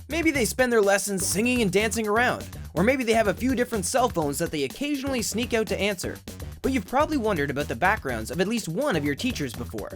Maybe they spend their lessons singing and dancing around, or maybe they have a few different cell phones that they occasionally sneak out to answer. But you've probably wondered about the backgrounds of at least one of your teachers before.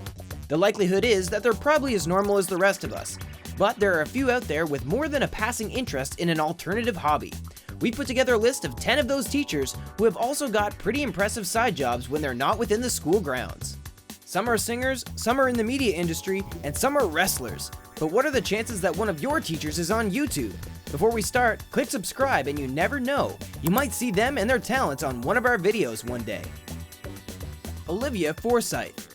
The likelihood is that they're probably as normal as the rest of us, but there are a few out there with more than a passing interest in an alternative hobby. We put together a list of 10 of those teachers who have also got pretty impressive side jobs when they're not within the school grounds. Some are singers, some are in the media industry, and some are wrestlers. But what are the chances that one of your teachers is on YouTube? Before we start, click subscribe and you never know, you might see them and their talents on one of our videos one day. Olivia Forsyth.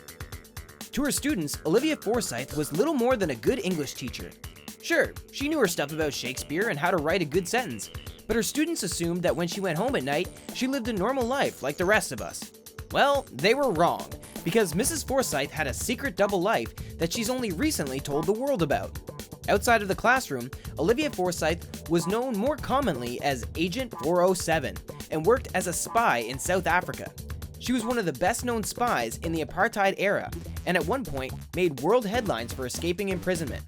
To her students, Olivia Forsyth was little more than a good English teacher. Sure, she knew her stuff about Shakespeare and how to write a good sentence, but her students assumed that when she went home at night, she lived a normal life like the rest of us. Well, they were wrong, because Mrs. Forsyth had a secret double life that she's only recently told the world about. Outside of the classroom, Olivia Forsyth was known more commonly as Agent 407 and worked as a spy in South Africa. She was one of the best-known spies in the apartheid era, and at one point made world headlines for escaping imprisonment.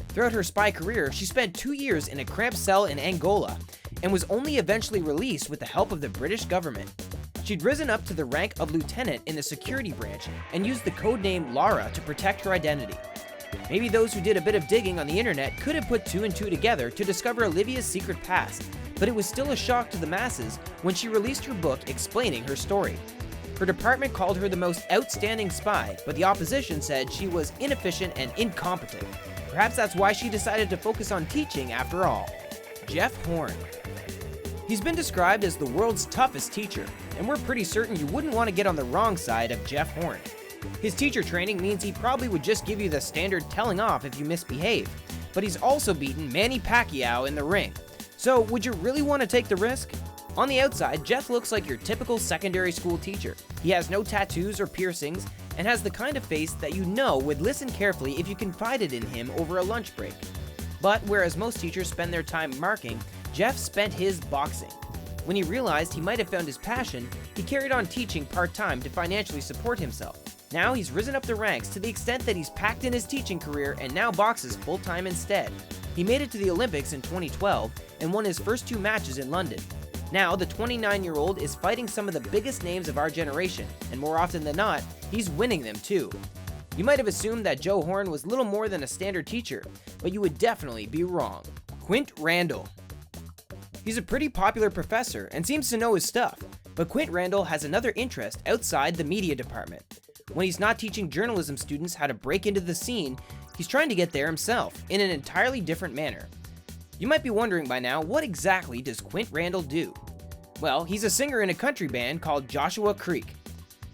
Throughout her spy career, she spent 2 years in a cramped cell in Angola, and was only eventually released with the help of the British government. She'd risen up to the rank of lieutenant in the security branch and used the codename Lara to protect her identity. Maybe those who did a bit of digging on the internet could have put 2 and 2 together to discover Olivia's secret past, but it was still a shock to the masses when she released her book explaining her story. Her department called her the most outstanding spy, but the opposition said she was inefficient and incompetent. Perhaps that's why she decided to focus on teaching after all. Jeff Horn. He's been described as the world's toughest teacher, and we're pretty certain you wouldn't want to get on the wrong side of Jeff Horn. His teacher training means he probably would just give you the standard telling off if you misbehave, but he's also beaten Manny Pacquiao in the ring. So would you really want to take the risk? On the outside, Jeff looks like your typical secondary school teacher. He has no tattoos or piercings, and has the kind of face that you know would listen carefully if you confided in him over a lunch break. But whereas most teachers spend their time marking, Jeff spent his boxing. When he realized he might have found his passion, he carried on teaching part-time to financially support himself. Now he's risen up the ranks to the extent that he's packed in his teaching career and now boxes full-time instead. He made it to the Olympics in 2012 and won his first 2 matches in London. Now, the 29-year-old is fighting some of the biggest names of our generation, and more often than not, he's winning them too. You might have assumed that Joe Horn was little more than a standard teacher, but you would definitely be wrong. Quint Randle. He's a pretty popular professor and seems to know his stuff, but Quint Randle has another interest outside the media department. When he's not teaching journalism students how to break into the scene, he's trying to get there himself in an entirely different manner. You might be wondering by now, what exactly does Quint Randle do? Well, he's a singer in a country band called Joshua Creek.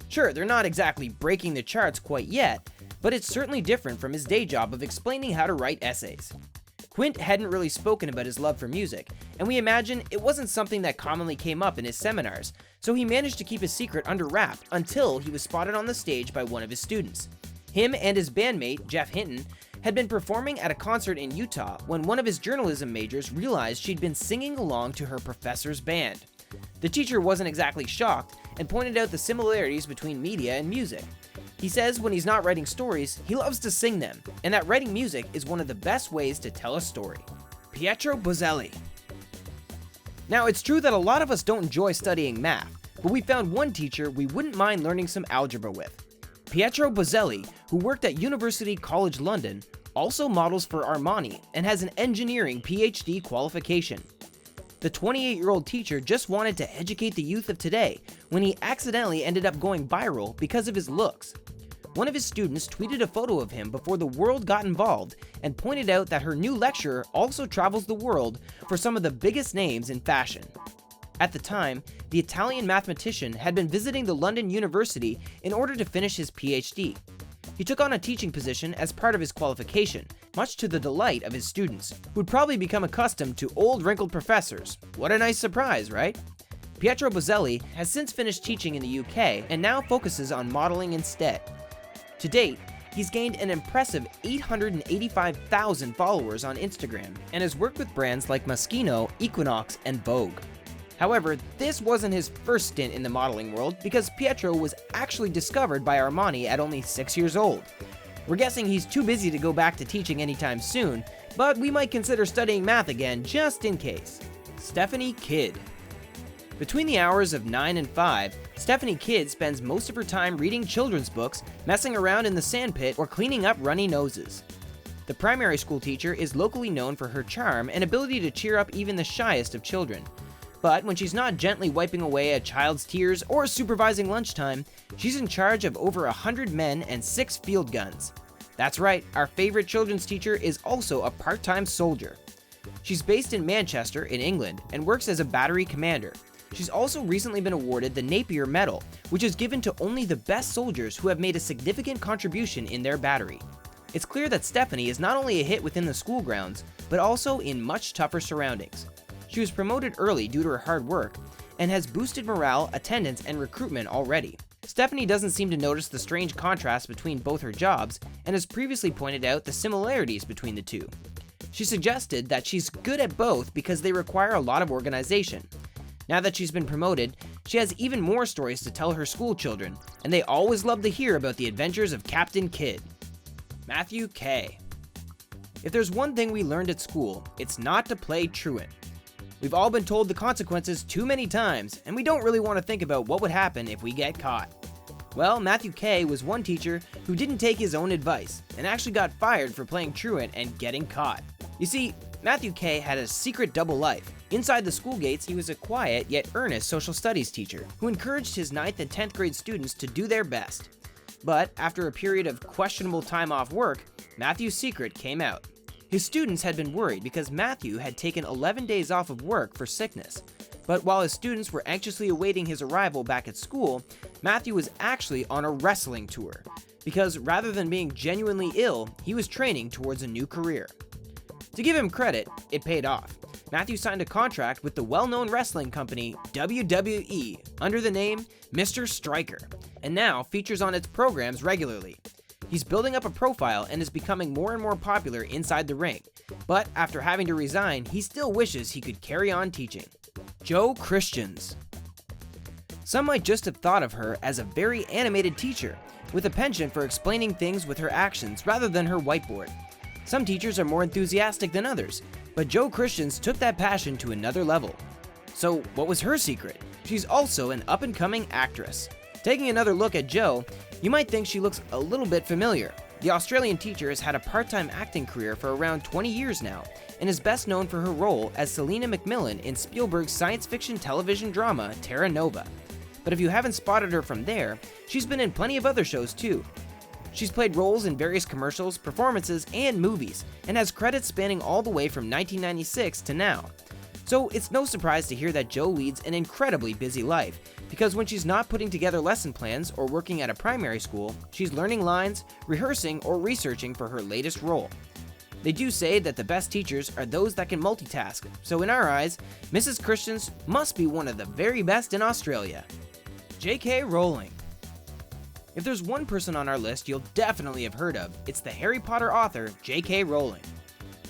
Sure, they're not exactly breaking the charts quite yet, but it's certainly different from his day job of explaining how to write essays. Quint hadn't really spoken about his love for music, and we imagine it wasn't something that commonly came up in his seminars, so he managed to keep his secret under wraps until he was spotted on the stage by one of his students. Him and his bandmate, Jeff Hinton, had been performing at a concert in Utah when one of his journalism majors realized she'd been singing along to her professor's band. The teacher wasn't exactly shocked and pointed out the similarities between media and music. He says when he's not writing stories, he loves to sing them, and that writing music is one of the best ways to tell a story. Pietro Boselli. Now, it's true that a lot of us don't enjoy studying math, but we found one teacher we wouldn't mind learning some algebra with. Pietro Boselli, who worked at University College London, also models for Armani and has an engineering PhD qualification. The 28-year-old teacher just wanted to educate the youth of today when he accidentally ended up going viral because of his looks. One of his students tweeted a photo of him before the world got involved and pointed out that her new lecturer also travels the world for some of the biggest names in fashion. At the time, the Italian mathematician had been visiting the London University in order to finish his PhD. He took on a teaching position as part of his qualification, much to the delight of his students, who'd probably become accustomed to old wrinkled professors. What a nice surprise, right? Pietro Boselli has since finished teaching in the UK and now focuses on modeling instead. To date, he's gained an impressive 885,000 followers on Instagram and has worked with brands like Moschino, Equinox, and Vogue. However, this wasn't his first stint in the modeling world because Pietro was actually discovered by Armani at only 6 years old. We're guessing he's too busy to go back to teaching anytime soon, but we might consider studying math again just in case. Stephanie Kidd. Between the hours of 9 and 5, Stephanie Kidd spends most of her time reading children's books, messing around in the sandpit, or cleaning up runny noses. The primary school teacher is locally known for her charm and ability to cheer up even the shyest of children. But when she's not gently wiping away a child's tears or supervising lunchtime, she's in charge of over 100 men and 6 field guns. That's right, our favorite children's teacher is also a part-time soldier. She's based in Manchester, in England, and works as a battery commander. She's also recently been awarded the Napier Medal, which is given to only the best soldiers who have made a significant contribution in their battery. It's clear that Stephanie is not only a hit within the school grounds, but also in much tougher surroundings. She was promoted early due to her hard work, and has boosted morale, attendance, and recruitment already. Stephanie doesn't seem to notice the strange contrast between both her jobs, and has previously pointed out the similarities between the two. She suggested that she's good at both because they require a lot of organization. Now that she's been promoted, she has even more stories to tell her school children, and they always love to hear about the adventures of Captain Kidd. Matthew Kaye. If there's one thing we learned at school, it's not to play truant. We've all been told the consequences too many times, and we don't really want to think about what would happen if we get caught. Well, Matthew Kaye was one teacher who didn't take his own advice, and actually got fired for playing truant and getting caught. You see, Matthew Kaye had a secret double life. Inside the school gates, he was a quiet yet earnest social studies teacher who encouraged his 9th and 10th grade students to do their best. But after a period of questionable time off work, Matthew's secret came out. His students had been worried because Matthew had taken 11 days off of work for sickness. But while his students were anxiously awaiting his arrival back at school, Matthew was actually on a wrestling tour. Because rather than being genuinely ill, he was training towards a new career. To give him credit, it paid off. Matthew signed a contract with the well-known wrestling company WWE under the name Mr. Striker, and now features on its programs regularly. He's building up a profile and is becoming more and more popular inside the ring, but after having to resign, he still wishes he could carry on teaching. Jo Christians. Some might just have thought of her as a very animated teacher, with a penchant for explaining things with her actions rather than her whiteboard. Some teachers are more enthusiastic than others, but Jo Christians took that passion to another level. So what was her secret? She's also an up-and-coming actress. Taking another look at Jo, you might think she looks a little bit familiar. The Australian teacher has had a part-time acting career for around 20 years now, and is best known for her role as Selena McMillan in Spielberg's science fiction television drama Terra Nova. But if you haven't spotted her from there, she's been in plenty of other shows too. She's played roles in various commercials, performances, and movies, and has credits spanning all the way from 1996 to now. So it's no surprise to hear that Jo leads an incredibly busy life, because when she's not putting together lesson plans or working at a primary school, she's learning lines, rehearsing, or researching for her latest role. They do say that the best teachers are those that can multitask, so in our eyes, Mrs. Christians must be one of the very best in Australia. J.K. Rowling. If there's one person on our list you'll definitely have heard of, it's the Harry Potter author J.K. Rowling.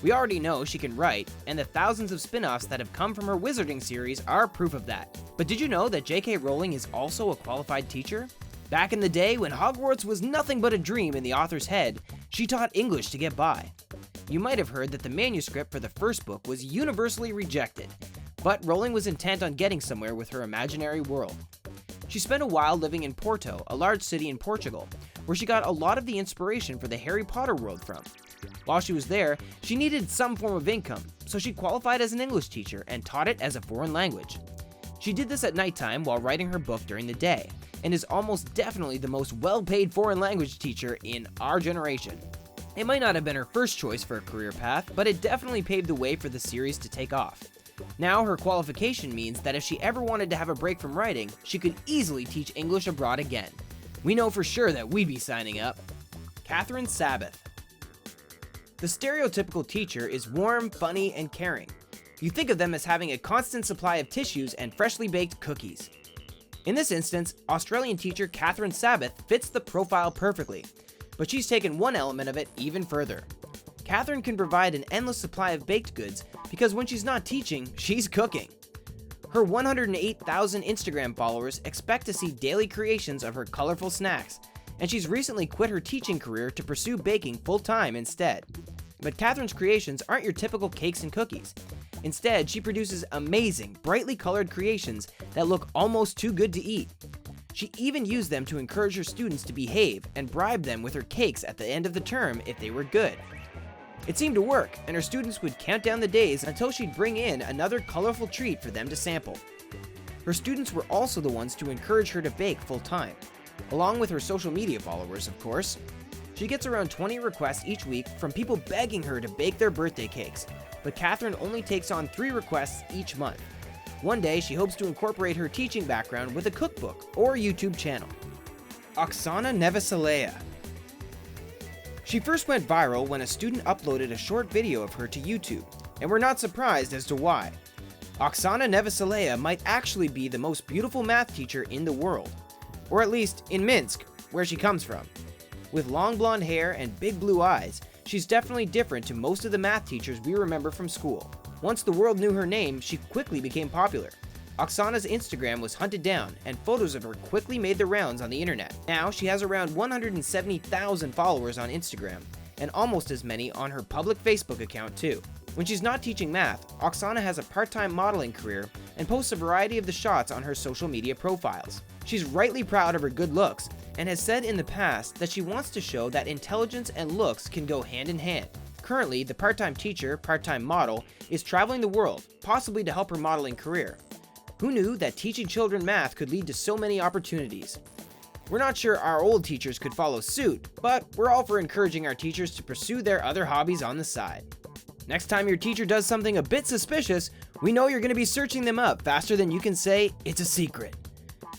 We already know she can write, and the thousands of spin-offs that have come from her Wizarding series are proof of that. But did you know that J.K. Rowling is also a qualified teacher? Back in the day when Hogwarts was nothing but a dream in the author's head, she taught English to get by. You might have heard that the manuscript for the first book was universally rejected, but Rowling was intent on getting somewhere with her imaginary world. She spent a while living in Porto, a large city in Portugal, where she got a lot of the inspiration for the Harry Potter world from. While she was there, she needed some form of income, so she qualified as an English teacher and taught it as a foreign language. She did this at nighttime while writing her book during the day, and is almost definitely the most well-paid foreign language teacher in our generation. It might not have been her first choice for a career path, but it definitely paved the way for the series to take off. Now her qualification means that if she ever wanted to have a break from writing, she could easily teach English abroad again. We know for sure that we'd be signing up. Katherine Sabbath. The stereotypical teacher is warm, funny, and caring. You think of them as having a constant supply of tissues and freshly baked cookies. In this instance, Australian teacher Katherine Sabbath fits the profile perfectly, but she's taken one element of it even further. Katherine can provide an endless supply of baked goods because when she's not teaching, she's cooking. Her 108,000 Instagram followers expect to see daily creations of her colorful snacks, and she's recently quit her teaching career to pursue baking full-time instead. But Katherine's creations aren't your typical cakes and cookies. Instead, she produces amazing, brightly colored creations that look almost too good to eat. She even used them to encourage her students to behave and bribe them with her cakes at the end of the term if they were good. It seemed to work, and her students would count down the days until she'd bring in another colorful treat for them to sample. Her students were also the ones to encourage her to bake full-time, along with her social media followers, of course. She gets around 20 requests each week from people begging her to bake their birthday cakes, but Katherine only takes on 3 requests each month. One day, she hopes to incorporate her teaching background with a cookbook or YouTube channel. Oksana Neveselaya. She first went viral when a student uploaded a short video of her to YouTube, and we're not surprised as to why. Oksana Neveselaya might actually be the most beautiful math teacher in the world, or at least in Minsk, where she comes from. With long blonde hair and big blue eyes, she's definitely different to most of the math teachers we remember from school. Once the world knew her name, she quickly became popular. Oksana's Instagram was hunted down, and photos of her quickly made the rounds on the internet. Now, she has around 170,000 followers on Instagram, and almost as many on her public Facebook account too. When she's not teaching math, Oksana has a part-time modeling career and posts a variety of the shots on her social media profiles. She's rightly proud of her good looks, and has said in the past that she wants to show that intelligence and looks can go hand in hand. Currently, the part-time teacher, part-time model, is traveling the world, possibly to help her modeling career. Who knew that teaching children math could lead to so many opportunities? We're not sure our old teachers could follow suit, but we're all for encouraging our teachers to pursue their other hobbies on the side. Next time your teacher does something a bit suspicious, we know you're going to be searching them up faster than you can say it's a secret.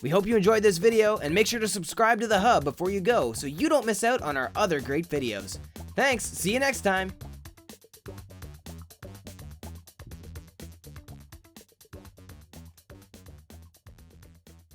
We hope you enjoyed this video, and make sure to subscribe to the Hub before you go so you don't miss out on our other great videos. Thanks, see you next time!